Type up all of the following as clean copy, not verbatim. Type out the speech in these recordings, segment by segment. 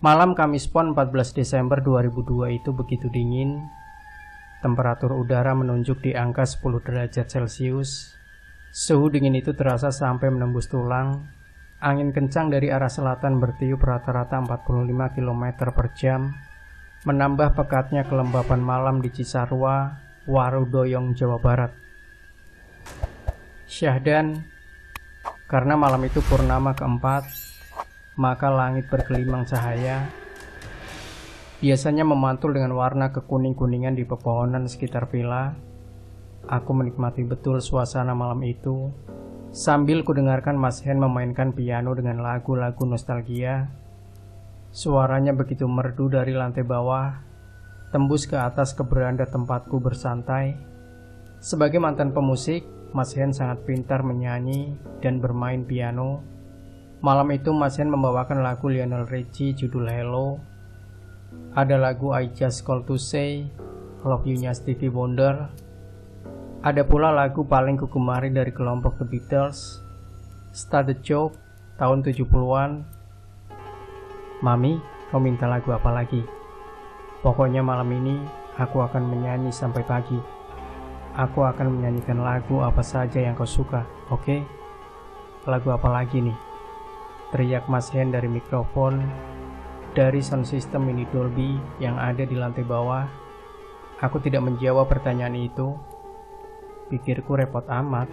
Malam Kamis Pon 14 Desember 2002 itu begitu dingin. Temperatur udara menunjuk di angka 10 derajat Celcius. Suhu dingin itu terasa sampai menembus tulang. Angin kencang dari arah selatan bertiup rata-rata 45 km per jam, menambah pekatnya kelembapan malam di Cisarua, Warudoyong, Jawa Barat. Syahdan, karena malam itu purnama keempat, maka langit bergelimang cahaya. Biasanya memantul dengan warna kekuning-kuningan di pepohonan sekitar villa. Aku menikmati betul suasana malam itu, sambil kudengarkan Mas Hen memainkan piano dengan lagu-lagu nostalgia. Suaranya begitu merdu dari lantai bawah, tembus ke atas ke beranda tempatku bersantai. Sebagai mantan pemusik, Mas Hen sangat pintar menyanyi dan bermain piano. Malam itu Mas Hen membawakan lagu Lionel Richie judul Hello. Ada lagu I Just Call to Say, Love You-nya Stevie Wonder. Ada pula lagu paling kugemari dari kelompok The Beatles, Start the Joke, tahun 70-an. Mami, kau minta lagu apa lagi? Pokoknya malam ini aku akan menyanyi sampai pagi. Aku akan menyanyikan lagu apa saja yang kau suka, oke? Lagu apa lagi nih? Teriak Mas Hen dari mikrofon, dari sound system mini Dolby yang ada di lantai bawah. Aku tidak menjawab pertanyaan itu. Pikirku repot amat.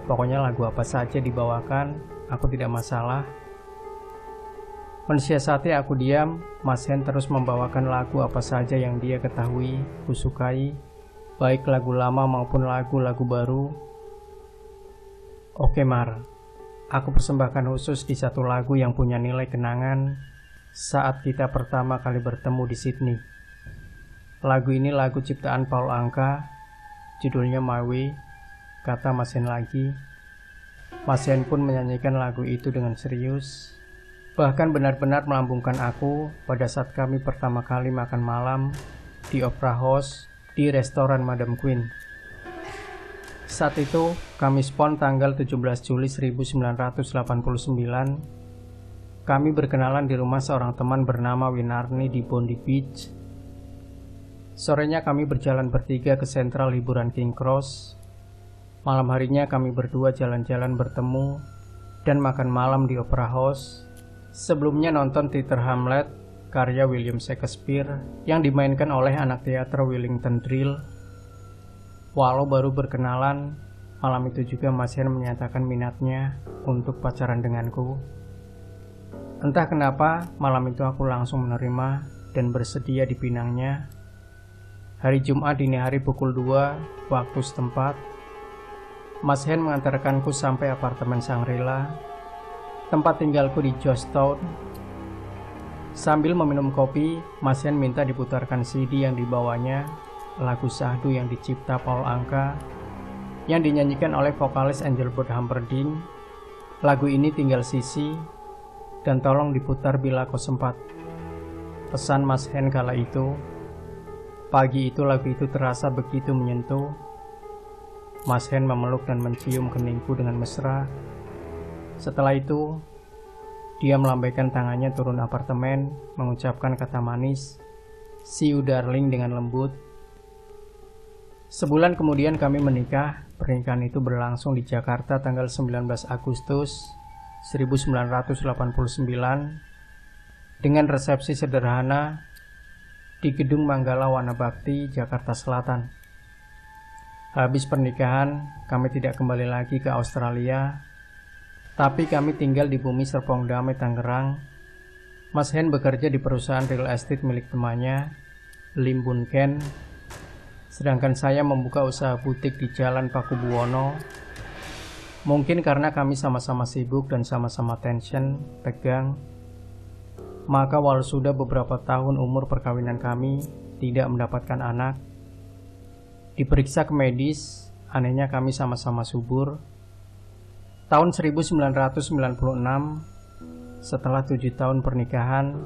Pokoknya lagu apa saja dibawakan, aku tidak masalah. Mensiasati aku diam, Mas Hen terus membawakan lagu apa saja yang dia ketahui, kusukai, baik lagu lama maupun lagu-lagu baru. Oke Mar, aku persembahkan khusus di satu lagu yang punya nilai kenangan saat kita pertama kali bertemu di Sydney. Lagu ini lagu ciptaan Paul Anka, judulnya My Way, kata Mas Hen lagi. Mas Hen pun menyanyikan lagu itu dengan serius, bahkan benar-benar melambungkan aku pada saat kami pertama kali makan malam di Opera House di restoran Madam Queen. Saat itu, Kamis Pon tanggal 17 Juli 1989, kami berkenalan di rumah seorang teman bernama Winarni di Bondi Beach. Sorenya kami berjalan bertiga ke sentral hiburan King Cross. Malam harinya kami berdua jalan-jalan bertemu dan makan malam di Opera House. Sebelumnya nonton teater Hamlet karya William Shakespeare yang dimainkan oleh anak teater Wellington Drill. Walau baru berkenalan, malam itu juga Mas Hen menyatakan minatnya untuk pacaran denganku. Entah kenapa, malam itu aku langsung menerima dan bersedia dipinangnya. Hari Jumat dini hari pukul 2 waktu setempat, Mas Hen mengantarkanku sampai apartemen Shangri-La, tempat tinggalku di Georgetown. Sambil meminum kopi, Mas Hen minta diputarkan CD yang dibawanya, lagu Sahdu yang dicipta Paul Anka, yang dinyanyikan oleh vokalis Engelbert Humperdinck. Lagu ini tinggal sisi, dan tolong diputar bila kau sempat. Pesan Mas Hen kala itu. Pagi itu lagu itu terasa begitu menyentuh. Mas Hen memeluk dan mencium keningku dengan mesra. Setelah itu, dia melambaikan tangannya turun apartemen, mengucapkan kata manis, "See you darling," dengan lembut. Sebulan kemudian kami menikah. Pernikahan itu berlangsung di Jakarta tanggal 19 Agustus 1989 dengan resepsi sederhana di Gedung Manggala Wana Bakti, Jakarta Selatan. Habis pernikahan, kami tidak kembali lagi ke Australia, tapi kami tinggal di Bumi Serpong Damai, Tangerang. Mas Hen bekerja di perusahaan real estate milik temannya, Lim Bun Ken, sedangkan saya membuka usaha butik di Jalan Pakubuwono. Mungkin karena kami sama-sama sibuk dan sama-sama tension, tegang, maka walau sudah beberapa tahun umur perkawinan kami tidak mendapatkan anak. Diperiksa ke medis, anehnya kami sama-sama subur. Tahun 1996, setelah 7 tahun pernikahan,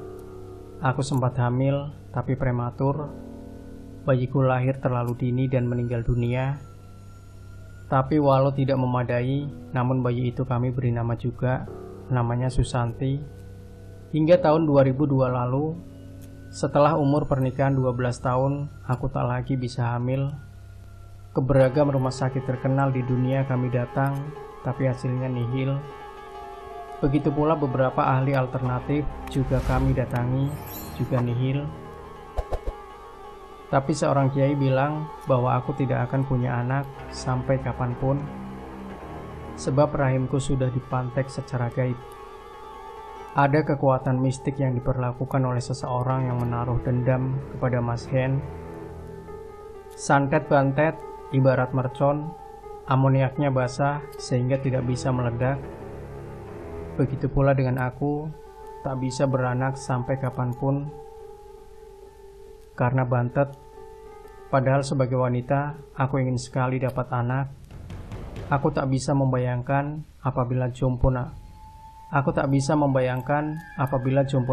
aku sempat hamil tapi prematur. Bayiku lahir terlalu dini dan meninggal dunia. Tapi walau tidak memadai, namun bayi itu kami beri nama juga, namanya Susanti. Hingga tahun 2002 lalu, setelah umur pernikahan 12 tahun, aku tak lagi bisa hamil. Ke beragam rumah sakit terkenal di dunia kami datang, tapi hasilnya nihil. Begitu pula beberapa ahli alternatif juga kami datangi, juga nihil. Tapi seorang kiai bilang bahwa aku tidak akan punya anak sampai kapanpun, sebab rahimku sudah dipantek secara gaib. Ada kekuatan mistik yang diperlakukan oleh seseorang yang menaruh dendam kepada Mas Hen. Santet bantet ibarat mercon, amoniaknya basah sehingga tidak bisa meledak. Begitu pula dengan aku, tak bisa beranak sampai kapanpun karena bantet. Padahal sebagai wanita, aku ingin sekali dapat anak. Aku tak bisa membayangkan apabila jompo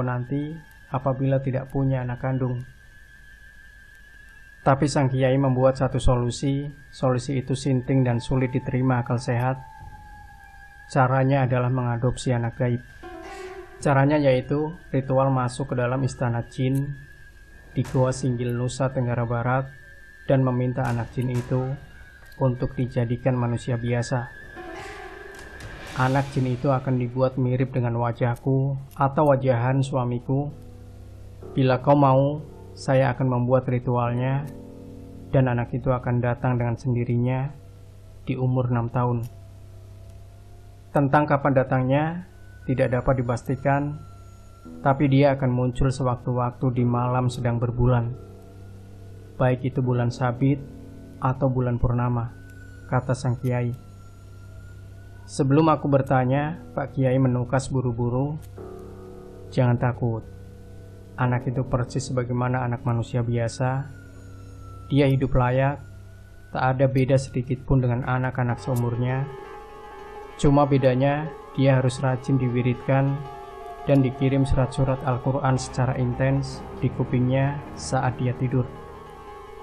nanti apabila tidak punya anak kandung. Tapi sang kiai membuat satu solusi itu sinting dan sulit diterima akal sehat. Caranya adalah mengadopsi anak gaib. Caranya yaitu ritual masuk ke dalam istana jin di Goa Singgil, Nusa Tenggara Barat dan meminta anak jin itu untuk dijadikan manusia biasa. Anak jin itu akan dibuat mirip dengan wajahku atau wajahan suamiku. Bila kau mau, saya akan membuat ritualnya dan anak itu akan datang dengan sendirinya di umur 6 tahun. Tentang kapan datangnya tidak dapat dipastikan, tapi dia akan muncul sewaktu-waktu di malam sedang berbulan, baik itu bulan sabit atau bulan purnama, kata sang kiai. Sebelum aku bertanya, Pak Kiai menukas buru-buru, "Jangan takut, anak itu persis sebagaimana anak manusia biasa. Dia hidup layak, tak ada beda sedikit pun dengan anak-anak seumurnya. Cuma bedanya, dia harus rajin diwiridkan dan dikirim surat-surat Al-Quran secara intens di kupingnya saat dia tidur.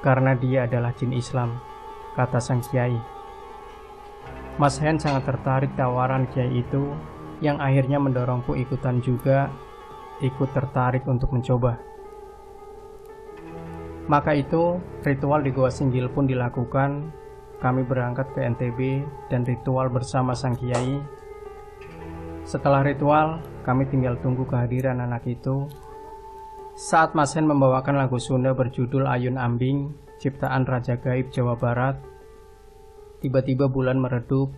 Karena dia adalah jin Islam," kata sang kiai. Mas Hen sangat tertarik tawaran kiai itu, yang akhirnya mendorongku ikutan juga, ikut tertarik untuk mencoba. Maka itu, ritual di Goa Singgil pun dilakukan. Kami berangkat ke NTB dan ritual bersama sang kiai. Setelah ritual, kami tinggal tunggu kehadiran anak itu. Saat Mas Hen membawakan lagu Sunda berjudul Ayun Ambing, ciptaan Raja Gaib Jawa Barat, tiba-tiba bulan meredup.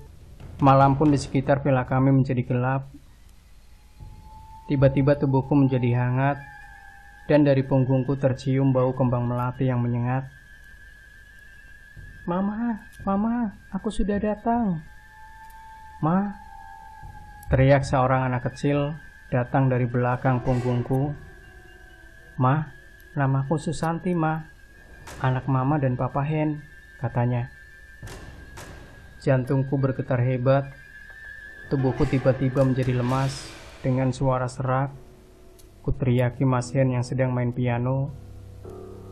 Malam pun di sekitar villa kami menjadi gelap. Tiba-tiba tubuhku menjadi hangat, dan dari punggungku tercium bau kembang melati yang menyengat. Mama, aku sudah datang." "Ma," teriak seorang anak kecil datang dari belakang punggungku. "Ma, namaku Susanti, Ma. Anak Mama dan Papa Hen," katanya. Jantungku bergetar hebat. Tubuhku tiba-tiba menjadi lemas. Dengan suara serak, ku teriaki Mas Hen yang sedang main piano.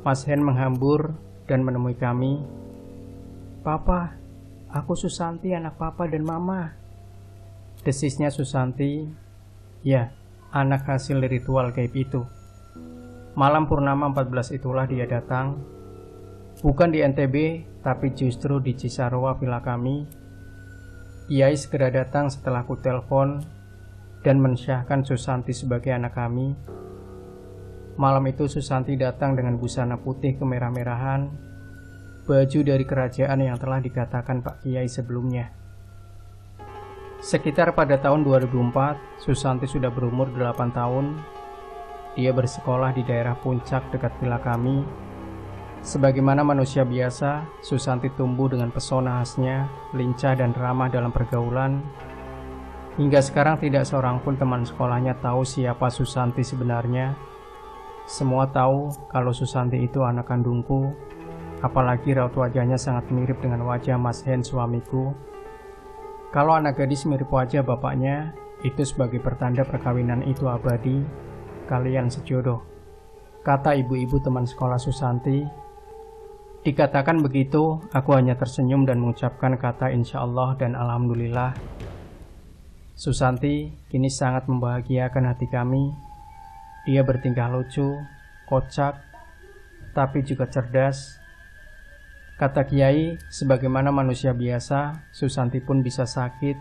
Mas Hen menghambur dan menemui kami. "Papa, aku Susanti, anak Papa dan Mama," desisnya Susanti. Ya, anak hasil ritual gaib itu. Malam purnama 14 itulah dia datang. Bukan di NTB, tapi justru di Cisarua villa kami. Kiai segera datang setelah ku telepon dan mensyahkan Susanti sebagai anak kami. Malam itu Susanti datang dengan busana putih kemerah-merahan, baju dari kerajaan yang telah dikatakan Pak Kiai sebelumnya. Sekitar pada tahun 2004, Susanti sudah berumur 8 tahun. Dia bersekolah di daerah Puncak dekat villa kami. Sebagaimana manusia biasa, Susanti tumbuh dengan pesona khasnya, lincah dan ramah dalam pergaulan. Hingga sekarang tidak seorang pun teman sekolahnya tahu siapa Susanti sebenarnya. Semua tahu kalau Susanti itu anak kandungku, apalagi raut wajahnya sangat mirip dengan wajah Mas Hen suamiku. Kalau anak gadis mirip wajah bapaknya, itu sebagai pertanda perkawinan itu abadi, kalian sejodoh, kata ibu-ibu teman sekolah Susanti. Dikatakan begitu, aku hanya tersenyum dan mengucapkan kata insya Allah dan alhamdulillah. Susanti kini sangat membahagiakan hati kami. Dia bertingkah lucu, kocak, tapi juga cerdas. Kata Kiai, sebagaimana manusia biasa, Susanti pun bisa sakit,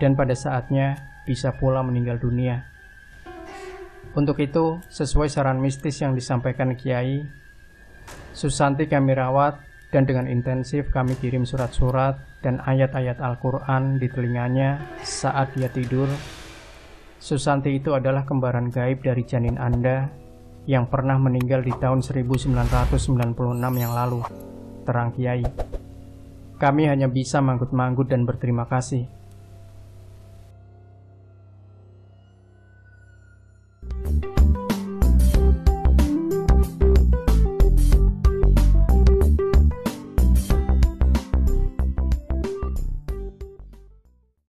dan pada saatnya bisa pula meninggal dunia. Untuk itu, sesuai saran mistis yang disampaikan Kiai, Susanti kami rawat, dan dengan intensif kami kirim surat-surat dan ayat-ayat Al-Quran di telinganya saat dia tidur. Susanti itu adalah kembaran gaib dari janin Anda yang pernah meninggal di tahun 1996 yang lalu, terang Kiai. Kami hanya bisa manggut-manggut dan berterima kasih.